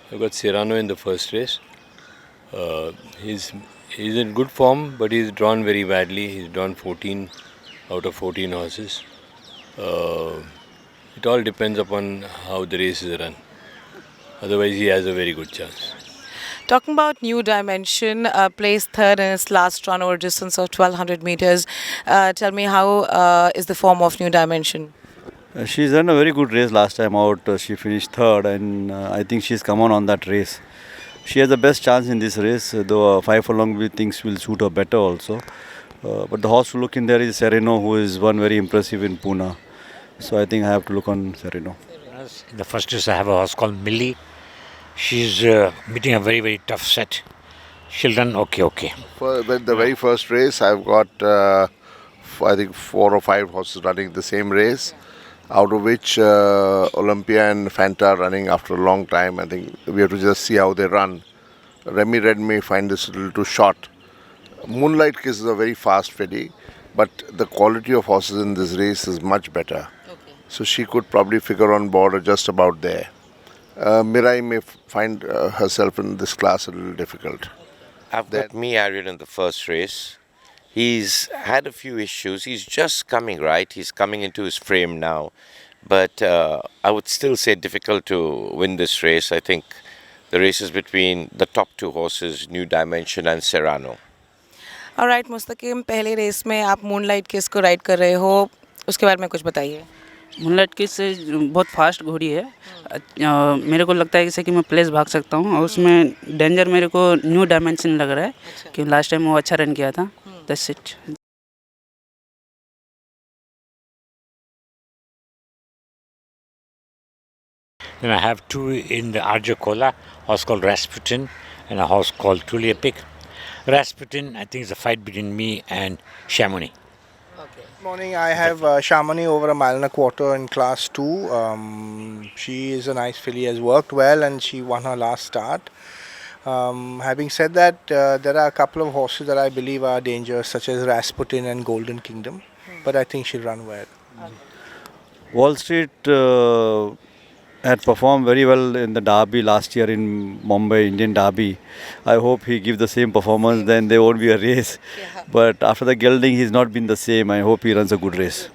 I've got Serrano in the first race. Uh, he's he's in good form, but he's drawn very badly. He's drawn 14 out of 14 horses. Uh, it all depends upon how the race is run. Otherwise, he has a very good chance. Talking about New Dimension, placed third in its last run over a distance of 1200 meters. Tell me, how is the form of New Dimension? She's done a very good race last time out. She finished third, and I think she's come on that race. She has the best chance in this race, though 5 furlong we things will suit her better also. But the horse to look in there is Sereno, who is one very impressive in Pune. So I think I have to look on Sereno. In the first race, I have a horse called Millie. She's meeting a very, very tough set. She'll run okay. For the very first race, I've got I think 4 or 5 horses running the same race, out of which Olympia and Fanta are running after a long time. I think we have to just see how they run. Remy Red may find this a little too short. Moonlight Kiss is a very fast filly, but the quality of horses in this race is much better. Okay. So she could probably figure on board or just about there. Mirai may find herself in this class a little difficult. I've got Me Ariel in the first race. He's had a few issues. He's just coming right. He's coming into his frame now. But I would still say difficult to win this race. I think the race is between the top 2 horses, New Dimension and Serrano. Alright Mustaqeem, पहले race में आप moonlight किस को ride कर रहे हो, उसके बारे में कुछ बताइए। मूनलाइट किस से बहुत फास्ट घोड़ी है। मेरे को लगता है जैसे कि मैं प्लेस भाग सकता हूँ, और उसमें डेंजर मेरे को न्यू डायमेंशन लग रहा है कि लास्ट टाइम वो अच्छा रन किया था। That's it. Then I have 2 in the Arjacola, horse called Rasputin and a horse called Truly Epic. Rasputin, I think, is a fight between me and Chamonix. Morning, I have Chamonix over a mile and a quarter in class 2. She is a nice filly, has worked well, and she won her last start. Having said that, there are a couple of horses that I believe are dangerous, such as Rasputin and Golden Kingdom, but I think she'll run well. Wall Street had performed very well in the Derby last year in Mumbai, Indian Derby. I hope he gives the same performance, then there won't be a race. Yeah. But after the gelding, he's not been the same. I hope he runs a good race.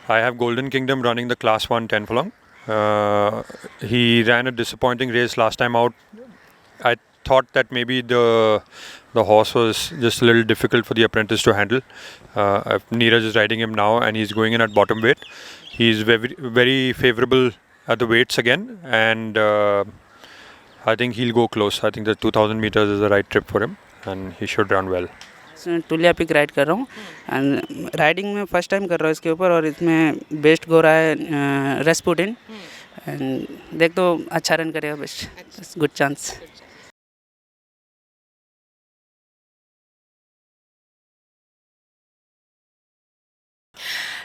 I have Golden Kingdom running the Class 1 10 furlong. He ran a disappointing race last time out. I thought that maybe the horse was just a little difficult for the apprentice to handle. Neeraj is riding him now, and he's going in at bottom weight. He's very, very favourable at the weights again, and I think he'll go close. I think the 2000 meters is the right trip for him, and he should run well. टूलिया pick ride कर रहा हूँ, and riding में first time कर रहा हूँ इसके ऊपर, और इसमें बेस्ट गो रहा है रेस्पुटिन, एंड देख तो अच्छा रन करेगा, best good chance.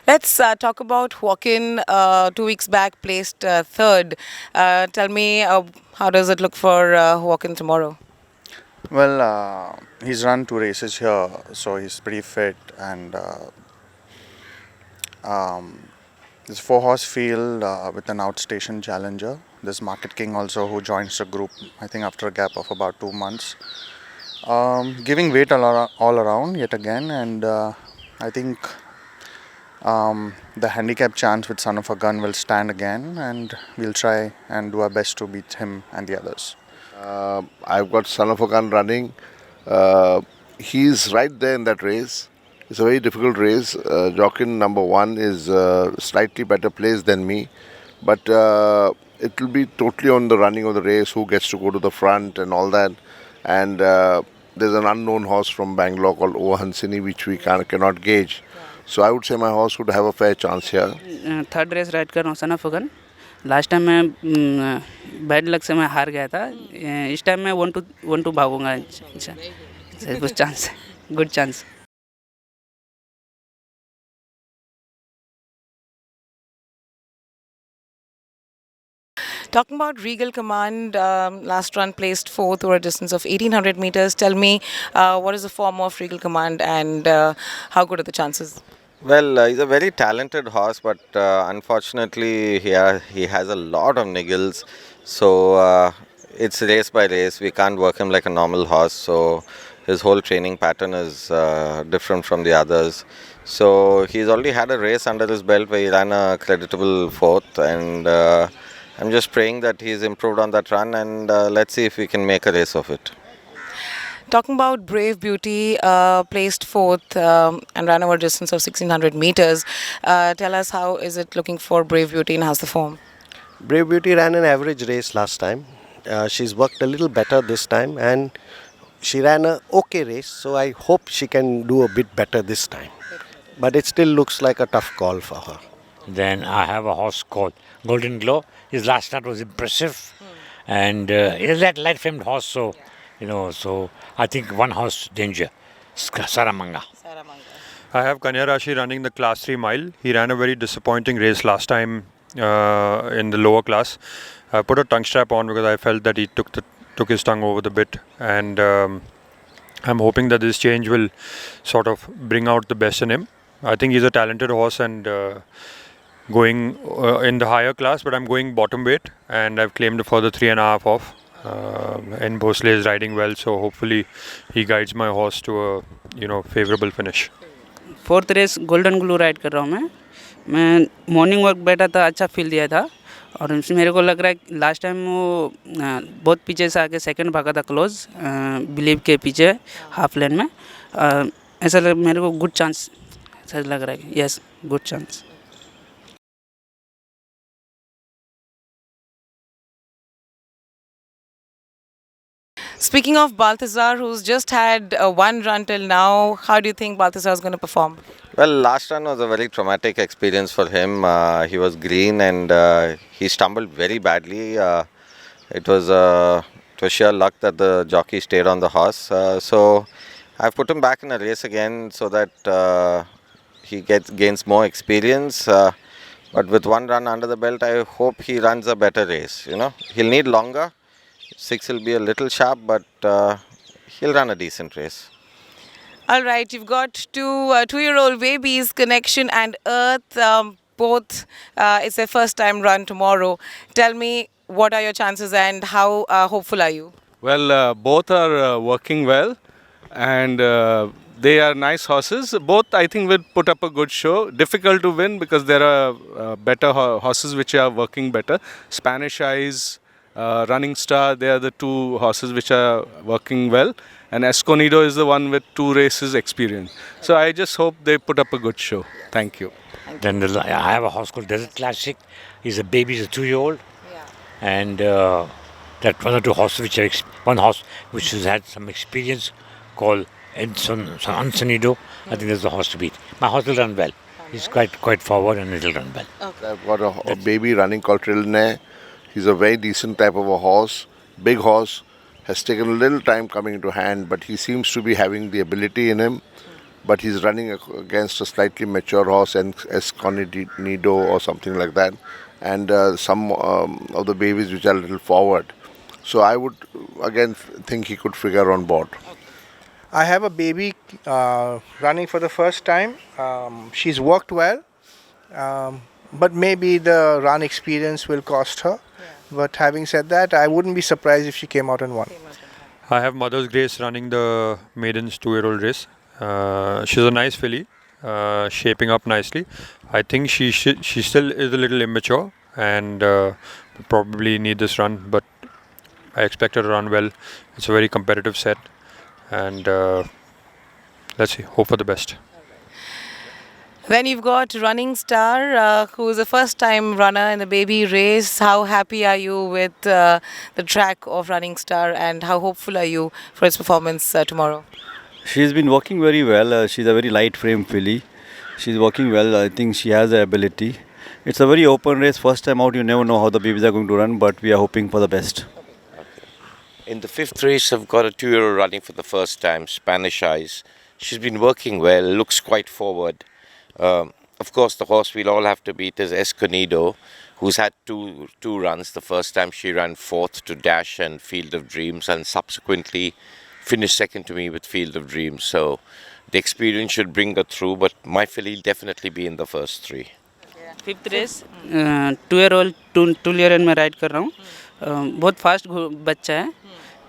Let's talk About Walk-in. 2 weeks back, placed third. Tell me, how does it look for Walk-in tomorrow? Well, he's run 2 races here, so he's pretty fit, and this 4-horse field with an outstation challenger. There's Market King also, who joins the group, I think after a gap of about 2 months. Giving weight all around yet again, and I think the handicap chance with Son of a Gun will stand again, and we'll try and do our best to beat him and the others. I've got Son of a Gun running. He's right there in that race. It's a very difficult race. Jockey number 1 is slightly better placed than me, but it will be totally on the running of the race, who gets to go to the front and all that. And there's an unknown horse from Bangalore called Ohansini, which we cannot gauge. So I would say my horse would have a fair chance here. Third race ride कर रहा हूँ son of a gun. Last time मैं bad luck से मैं हार गया था, इस टाइम मैं 1-2 भागूंगा, कुछ चांस है, good chance. Talking about Regal Command, last run placed 4th over a distance of 1800 meters. Tell me, what is the form of Regal Command, and how good are the chances? Well, he's a very talented horse, but unfortunately he has a lot of niggles. So it's race by race. We can't work him like a normal horse. So his whole training pattern is different from the others. So he's already had a race under his belt where he ran a creditable fourth, and I'm just praying that he's improved on that run, and let's see if we can make a race of it. Talking about Brave Beauty, placed fourth and ran over a distance of 1600 meters. Tell us, how is it looking for Brave Beauty and how's the form? Brave Beauty ran an average race last time. She's worked a little better this time, and she ran a okay race, so I hope she can do a bit better this time. But it still looks like a tough call for her. Then I have a horse called Golden Glow. His last start was impressive, and he's that light-framed horse, so I think one horse danger, Saramanga. I have Kanya Rashi running the class 3 mile. He ran a very disappointing race last time in the lower class. I put a tongue strap on because I felt that he took his tongue over the bit, and I'm hoping that this change will sort of bring out the best in him. I think he's a talented horse and going in the higher class, but I'm going bottom weight, and I've claimed a further 3.5 off. And Bhosle is riding well, so hopefully he guides my horse to a favorable finish. Fourth race golden glue ride कर रहा हूँ मैं morning walk बैठा था, अच्छा feel दिया था, और मेरे को लग रहा है लास्ट टाइम वो बहुत पीछे से आके सेकंड भागा था क्लोज बिलीव के पीछे हाफ लेन में। ऐसा मेरे को गुड चांस ऐसा लग रहा है, yes good chance. Speaking of Balthazar, who's just had one run till now, how do you think Balthazar is going to perform? Well, last run was a very traumatic experience for him. He was green and he stumbled very badly. It was sheer luck that the jockey stayed on the horse. So I've put him back in a race again so that he gains more experience. But with one run under the belt, I hope he runs a better race. He'll need longer. 6 will be a little sharp, but he'll run a decent race. All right, you've got two-year-old babies, Connection and Earth. Both, it's their first time run tomorrow. Tell me, what are your chances and how hopeful are you? Well, both are working well, and they are nice horses. Both, I think, will put up a good show. Difficult to win because there are better horses which are working better. Spanish Eyes, Running Star, they are the two horses which are working well, and Escondido is the one with 2 races experience. So I just hope they put up a good show. Thank you. Then I have a horse called Desert Classic. He's a baby, he's a 2-year-old. Yeah. And that one or two horses one horse which has had some experience called Encinido. I think that's the horse to beat. My horse will run well. He's quite forward and it'll run well. Okay. I've got a baby running called Trilne. He's a very decent type of a horse, big horse, has taken a little time coming into hand, but he seems to be having the ability in him. But he's running against a slightly mature horse, Escondido or something like that, and some of the babies which are a little forward. So I would again think he could figure on board. I have a baby running for the first time. She's worked well, but maybe the run experience will cost her. But having said that, I wouldn't be surprised if she came out and won. I have Mother's Grace running the Maiden's 2-year-old race. She's a nice filly, shaping up nicely. I think she still is a little immature and probably need this run, but I expect her to run well. It's a very competitive set, and let's see, hope for the best. Then you've got Running Star, who is a first-time runner in the baby race. How happy are you with the track of Running Star, and how hopeful are you for its performance tomorrow? She's been working very well. She's a very light frame filly. She's working well. I think she has the ability. It's a very open race. First time out, you never know how the babies are going to run, but we are hoping for the best. In the 5th race, I've got a 2-year-old running for the first time, Spanish Eyes. She's been working well, looks quite forward. Of course, the horse we'll all have to beat is Escondido, who's had two runs. The first time she ran 4th to Dash and Field of Dreams, and subsequently finished 2nd to me with Field of Dreams. So the experience should bring her through, but my filly will definitely be in the first 3. 5th race 2-year-old 2 में ride कर रहा हूँ। बहुत fast बच्चा है,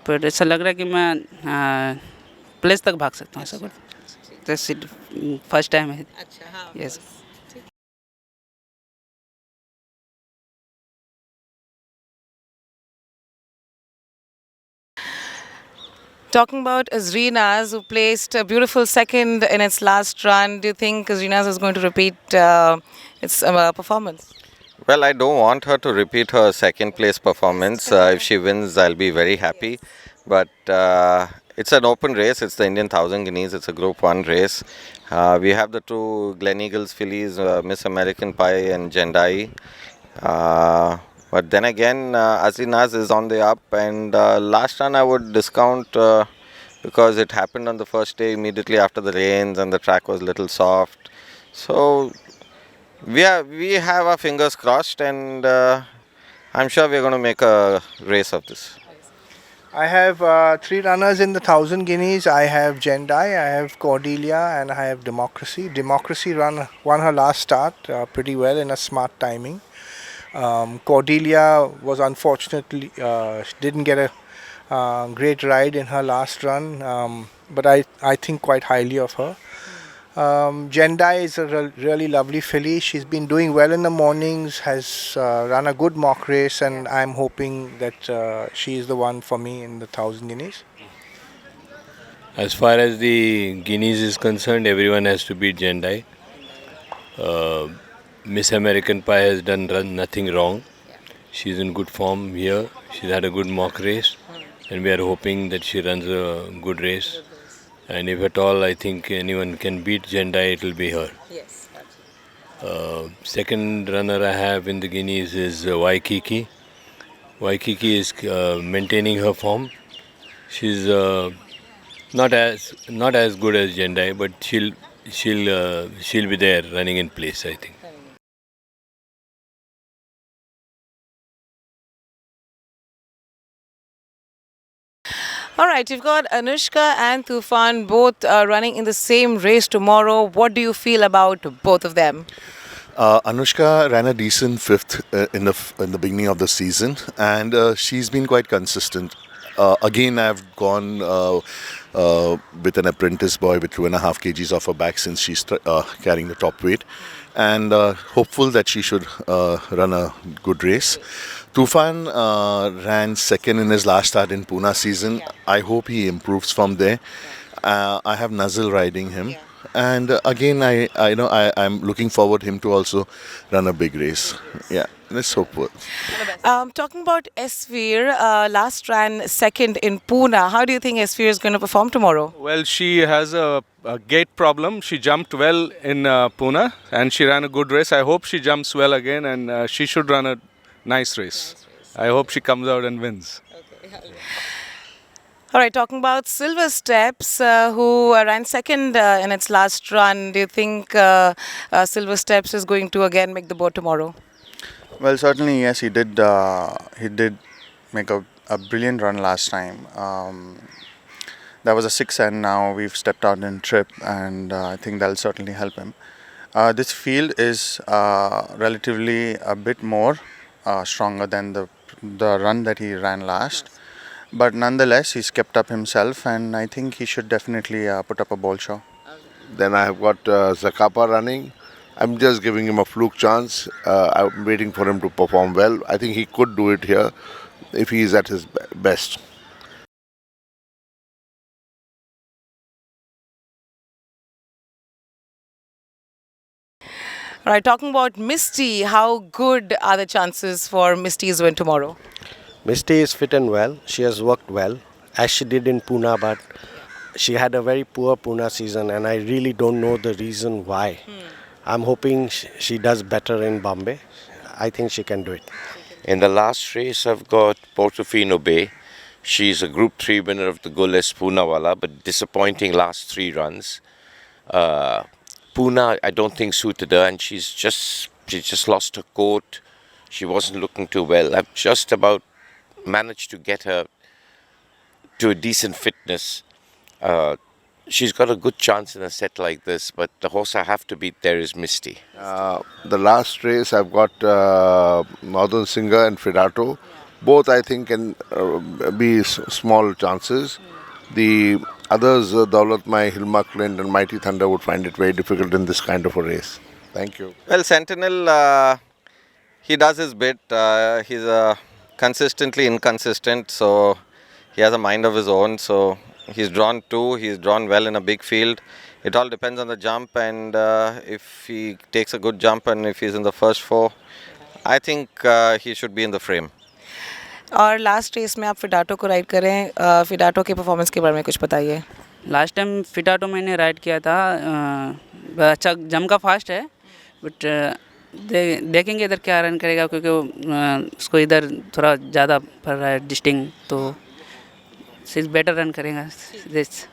पर ऐसा लग रहा है कि मैं प्लेस तक भाग सकता हूँ, ऐसा कुछ। फर्स्ट टाइम है। Yes. Talking about Azrinas, who placed a beautiful second in its last run, do you think Azrinas is going to repeat its performance? Well, I don't want her to repeat her second place performance. If she wins, I'll be very happy. But it's an open race. It's the Indian 1000 Guineas. It's a Group 1 race. We have the two Gleneagles fillies, Miss American Pie and Jendai. But then again, Azrinas is on the up. And last run I would discount because it happened on the first day immediately after the rains and the track was a little soft. So we have our fingers crossed, and I'm sure we're going to make a race of this. I have 3 runners in the 1000 Guineas. I have Jendai, I have Cordelia, and I have Democracy. Democracy won her last start pretty well in a smart timing. Cordelia was unfortunately didn't get a great ride in her last run, but I think quite highly of her. Jendai is a really lovely filly. She's been doing well in the mornings, has run a good mock race, and I'm hoping that she is the one for me in the 1000 Guineas. As far as the Guineas is concerned, everyone has to beat Jendai. Miss American Pie has done nothing wrong. She's in good form here. She's had a good mock race, and we are hoping that she runs a good race. And if at all I think anyone can beat Jendai, it will be her. Yes. Second runner I have in the Guineas is Waikiki. Waikiki is maintaining her form. She's not as good as Jendai, but she'll be there running in place, I think. All right, you've got Anushka and Tufan both running in the same race tomorrow. What do you feel about both of them? Anushka ran a decent fifth in the beginning of the season, and she's been quite consistent. Again, I've gone with an apprentice boy with 2.5 kgs off her back since she's carrying the top weight, and hopeful that she should run a good race. Tufan ran second in his last start in Pune season. I hope he improves from there. I have Nuzzle riding him. And again, I'm looking forward him to also run a big race. Yeah, let's hope for it. Talking about Esveer, last ran second in Pune. How do you think Esveer is going to perform tomorrow? Well, she has a gait problem. She jumped well in Pune and she ran a good race. I hope she jumps well again, and she should run a nice race. I hope she comes out and wins. All right, talking about Silver Steps, who ran second in its last run. Do you think Silver Steps is going to again make the board tomorrow? Well, certainly yes, he did. He did make a brilliant run last time. That was a 6, and now we've stepped out in trip, and I think that'll certainly help him. This field is relatively a bit more stronger than the run that he ran last. But nonetheless, he's kept up himself, and I think he should definitely put up a bold show. Then I have got Zakapa running. I'm just giving him a fluke chance. I'm waiting for him to perform well. I think he could do it here if he is at his best. All right, talking about Misty, how good are the chances for Misty's win tomorrow? Misty is fit and well. She has worked well, as she did in Pune, but she had a very poor Pune season, and I really don't know the reason why. I'm hoping she does better in Bombay. I think she can do it. In the last race, I've got Portofino Bay. She's a Group 3 winner of the Goles Poonawala, but disappointing last 3 runs. Pune, I don't think suited her, and she just lost her coat. She wasn't looking too well. I've just about managed to get her to a decent fitness. She's got a good chance in a set like this, but the horse I have to beat there is Misty. The last race I've got Northern Singer and Fidato. both I think can be small chances. The others, Daulat Mai, Hilma Clint and Mighty Thunder would find it very difficult in this kind of a race. Thank you. Well, Sentinel, he does his bit. He's consistently inconsistent, so he has a mind of his own. So he's drawn two. He's drawn well in a big field. It all depends on the jump, and if he takes a good jump and if he's in the first four, I think he should be in the frame. और last race में आप फिडाटो को ride करें, फिडाटो के performance के बारे में कुछ बताइए. लास्ट टाइम फिटाटो मैंने राइड किया था. अच्छा जम का फास्ट है, बट देखेंगे इधर क्या रन करेगा, क्योंकि उसको इधर थोड़ा ज़्यादा पड़ रहा है डिस्टिंग, तो बेटर रन करेगा दिस.